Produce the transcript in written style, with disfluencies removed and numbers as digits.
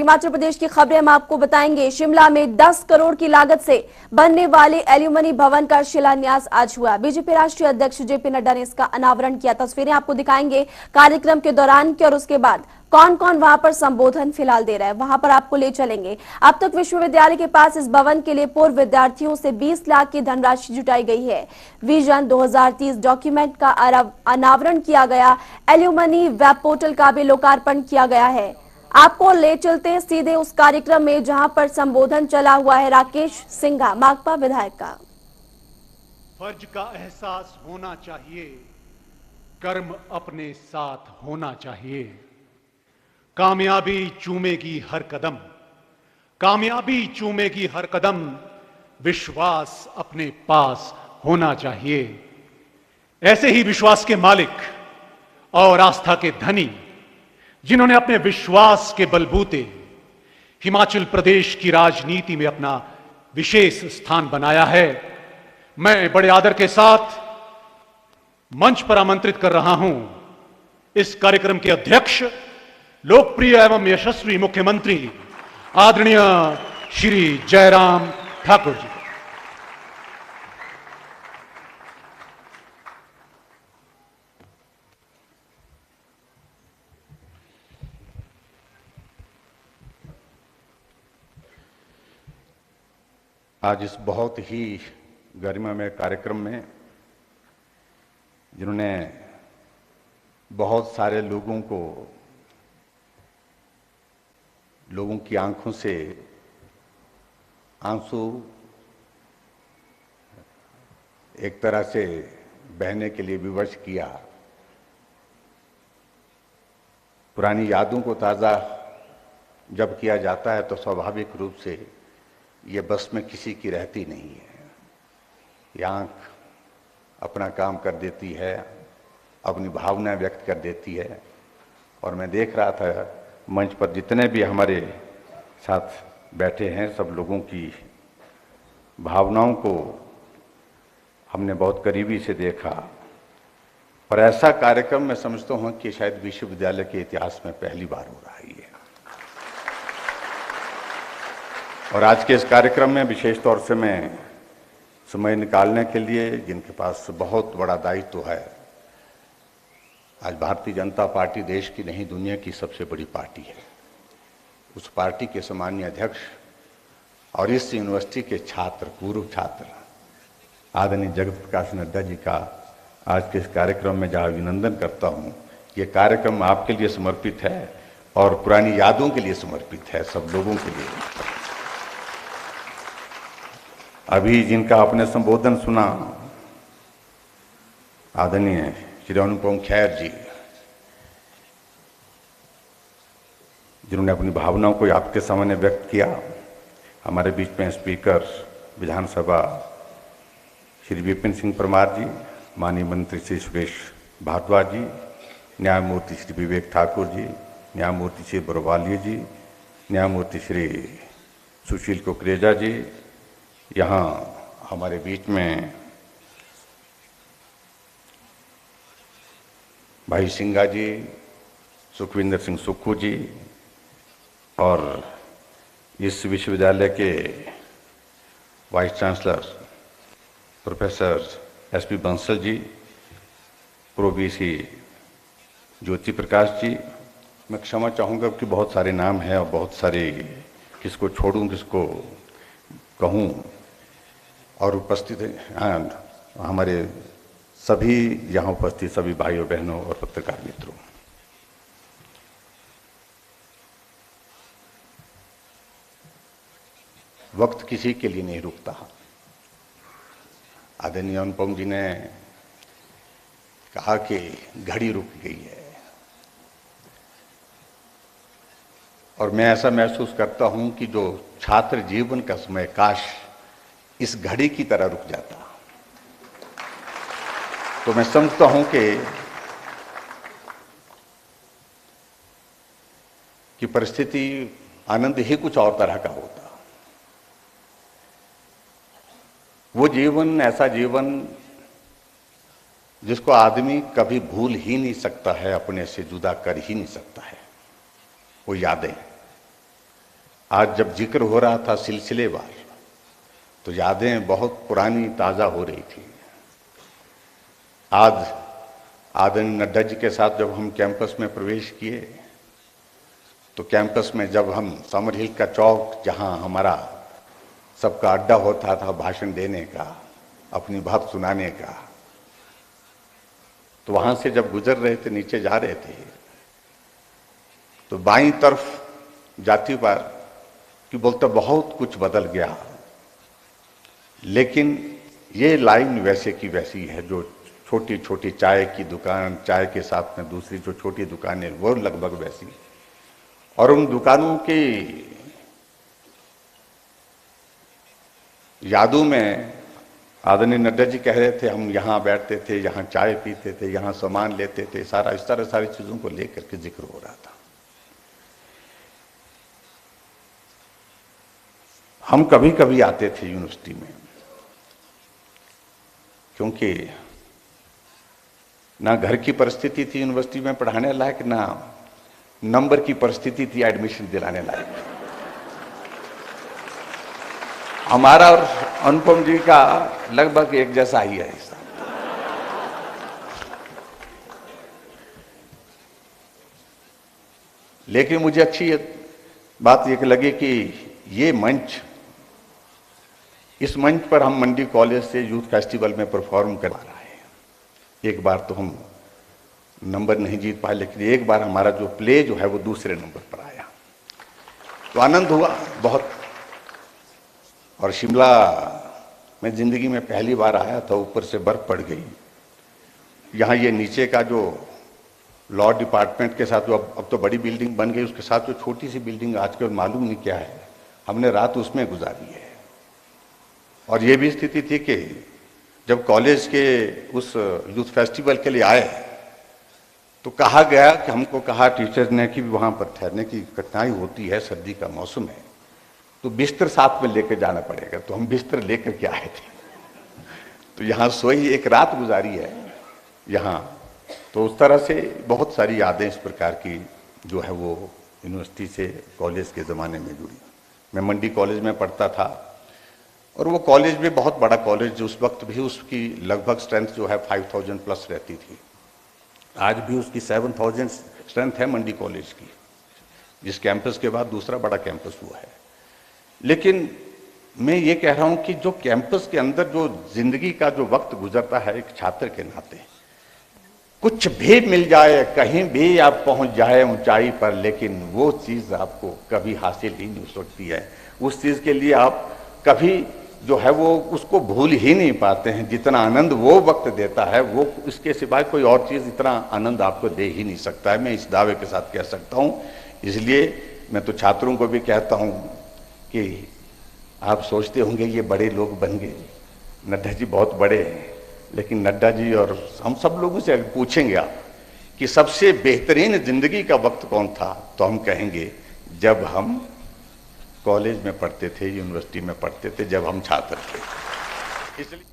हिमाचल प्रदेश की खबरें हम आपको बताएंगे। शिमला में 10 करोड़ की लागत से बनने वाले एल्यूमनी भवन का शिलान्यास आज हुआ। बीजेपी राष्ट्रीय अध्यक्ष जेपी नड्डा ने इसका अनावरण किया। तस्वीरें आपको दिखाएंगे कार्यक्रम के दौरान की और उसके बाद कौन कौन वहां पर संबोधन फिलहाल दे रहा है, वहां पर आपको ले चलेंगे। अब तक विश्वविद्यालय के पास इस भवन के लिए पूर्व विद्यार्थियों से 20 लाख की धनराशि जुटाई गई है। विजन 2030 डॉक्यूमेंट का अनावरण किया गया। एल्यूमनी वेब पोर्टल का भी लोकार्पण किया गया है। आपको ले चलते हैं सीधे उस कार्यक्रम में जहां पर संबोधन चला हुआ है राकेश सिंघा, माकपा विधायक का। फर्ज का एहसास होना चाहिए, कर्म अपने साथ होना चाहिए। कामयाबी चूमेगी हर कदम, कामयाबी चूमेगी हर कदम। विश्वास अपने पास होना चाहिए। ऐसे ही विश्वास के मालिक और आस्था के धनी जिन्होंने अपने विश्वास के बलबूते हिमाचल प्रदेश की राजनीति में अपना विशेष स्थान बनाया है, मैं बड़े आदर के साथ मंच पर आमंत्रित कर रहा हूं इस कार्यक्रम के अध्यक्ष, लोकप्रिय एवं यशस्वी मुख्यमंत्री आदरणीय श्री जयराम ठाकुर जी। आज इस बहुत ही गरिमामय कार्यक्रम में जिन्होंने बहुत सारे लोगों की आंखों से आंसू एक तरह से बहने के लिए विवश किया। पुरानी यादों को ताज़ा जब किया जाता है तो स्वाभाविक रूप से ये बस में किसी की रहती नहीं है। ये आँख अपना काम कर देती है, अपनी भावना व्यक्त कर देती है। और मैं देख रहा था मंच पर जितने भी हमारे साथ बैठे हैं, सब लोगों की भावनाओं को हमने बहुत करीबी से देखा। और ऐसा कार्यक्रम मैं समझता हूँ कि शायद विश्वविद्यालय के इतिहास में पहली बार हो रहा है ये। और आज के इस कार्यक्रम में विशेष तौर से मैं समय निकालने के लिए, जिनके पास बहुत बड़ा दायित्व है, आज भारतीय जनता पार्टी देश की नहीं दुनिया की सबसे बड़ी पार्टी है, उस पार्टी के सम्मानीय अध्यक्ष और इस यूनिवर्सिटी के छात्र, पूर्व छात्र आदरणीय जगत प्रकाश नड्डा जी का आज के इस कार्यक्रम में जहाँ अभिनंदन करता हूँ। ये कार्यक्रम आपके लिए समर्पित है और पुरानी यादों के लिए समर्पित है, सब लोगों के लिए। अभी जिनका आपने संबोधन सुना, आदरणीय श्री अनुपम खैर जी, जिन्होंने अपनी भावनाओं को आपके सामने व्यक्त किया। हमारे बीच में स्पीकर विधानसभा श्री विपिन सिंह परमार जी, माननीय मंत्री श्री सुरेश भारद्वाज जी, न्यायमूर्ति श्री विवेक ठाकुर जी, न्यायमूर्ति श्री बरोवालिया जी, न्यायमूर्ति श्री सुशील कुकरेजा जी, यहाँ हमारे बीच में भाई सिंघा जी, सुखविंदर सिंह सुक्खू जी, और इस विश्वविद्यालय के vice chancellor professor SP Bansal ji, pro VC Jyoti Prakash ji. मैं क्षमा चाहूँगा कि बहुत सारे नाम हैं और बहुत सारे किसको छोड़ूं किसको कहूँ। और उपस्थित हमारे सभी यहाँ उपस्थित सभी भाइयों बहनों और पत्रकार मित्रों, वक्त किसी के लिए नहीं रुकता। आदरणीय अनुपम जी ने कहा कि घड़ी रुक गई है, और मैं ऐसा महसूस करता हूं कि जो छात्र जीवन का समय काश इस घड़ी की तरह रुक जाता, तो मैं समझता हूं कि परिस्थिति आनंद ही कुछ और तरह का होता। वो जीवन, ऐसा जीवन जिसको आदमी कभी भूल ही नहीं सकता है, अपने से जुदा कर ही नहीं सकता है, वो यादें। आज जब जिक्र हो रहा था सिलसिलेवार, तो यादें बहुत पुरानी ताज़ा हो रही थी। आज आदरणीय नड्डा जी के साथ जब हम कैंपस में प्रवेश किए, तो कैंपस में जब हम समर हिल का चौक, जहां हमारा सबका अड्डा होता था भाषण देने का, अपनी बात सुनाने का, तो वहां से जब गुजर रहे थे, नीचे जा रहे थे, तो बाईं तरफ जाती बार कि बोलता बहुत कुछ बदल गया, लेकिन ये लाइन वैसे की वैसी है। जो छोटी छोटी चाय की दुकान, चाय के साथ में दूसरी जो छोटी दुकानें, वो लगभग वैसी। और उन दुकानों की यादों में आदरणीय नड्डा जी कह रहे थे, हम यहाँ बैठते थे, यहाँ चाय पीते थे, यहाँ सामान लेते थे, सारा इस तरह सारी चीजों को लेकर के जिक्र हो रहा था। हम कभी कभी आते थे यूनिवर्सिटी में, क्योंकि ना घर की परिस्थिति थी यूनिवर्सिटी में पढ़ाने लायक, ना नंबर की परिस्थिति थी एडमिशन दिलाने लायक। हमारा और अनुपम जी का लगभग एक जैसा ही है हिसाब। लेकिन मुझे अच्छी बात ये लगी कि ये मंच, इस मंच पर हम मंडी कॉलेज से यूथ फेस्टिवल में परफॉर्म करवा रहा है। एक बार तो हम नंबर नहीं जीत पाए, लेकिन एक बार हमारा जो प्ले जो है वो दूसरे नंबर पर आया, तो आनंद हुआ बहुत। और शिमला में जिंदगी में पहली बार आया था, ऊपर से बर्फ पड़ गई। यहाँ ये नीचे का जो लॉ डिपार्टमेंट के साथ जो अब तो बड़ी बिल्डिंग बन गई, उसके साथ जो छोटी सी बिल्डिंग आजकल मालूम नहीं क्या है, हमने रात उसमें गुजारी है। और ये भी स्थिति थी कि जब कॉलेज के उस यूथ फेस्टिवल के लिए आए, तो कहा गया कि हमको कहा टीचर ने कि वहां पर ठहरने की कठिनाई होती है, सर्दी का मौसम है, तो बिस्तर साथ में लेकर जाना पड़ेगा। तो हम बिस्तर लेकर के आए थे, तो यहाँ सोई एक रात गुजारी है यहाँ। तो उस तरह से बहुत सारी यादें इस प्रकार की जो है वो यूनिवर्सिटी से, कॉलेज के ज़माने में जुड़ी। मैं मंडी कॉलेज में पढ़ता था, और वो कॉलेज भी बहुत बड़ा कॉलेज, उस वक्त भी उसकी लगभग स्ट्रेंथ जो है 5000 प्लस रहती थी। आज भी उसकी 7000 स्ट्रेंथ है मंडी कॉलेज की, जिस कैंपस के बाद दूसरा बड़ा कैंपस हुआ है। लेकिन मैं ये कह रहा हूं कि जो कैंपस के अंदर जो जिंदगी का जो वक्त गुजरता है एक छात्र के नाते, कुछ भी मिल जाए, कहीं भी आप पहुंच जाए ऊंचाई पर, लेकिन वो चीज आपको कभी हासिल ही नहीं हो सकती है। उस चीज के लिए आप कभी जो है वो उसको भूल ही नहीं पाते हैं। जितना आनंद वो वक्त देता है, वो इसके सिवाय कोई और चीज इतना आनंद आपको दे ही नहीं सकता है। मैं इस दावे के साथ कह सकता हूं। इसलिए मैं तो छात्रों को भी कहता हूं कि आप सोचते होंगे ये बड़े लोग बन गए, नड्डा जी बहुत बड़े हैं, लेकिन नड्डा जी और हम सब लोगों से अगर पूछेंगे आप कि सबसे बेहतरीन जिंदगी का वक्त कौन था, तो हम कहेंगे जब हम कॉलेज में पढ़ते थे, यूनिवर्सिटी में पढ़ते थे, जब हम छात्र थे। इसलिए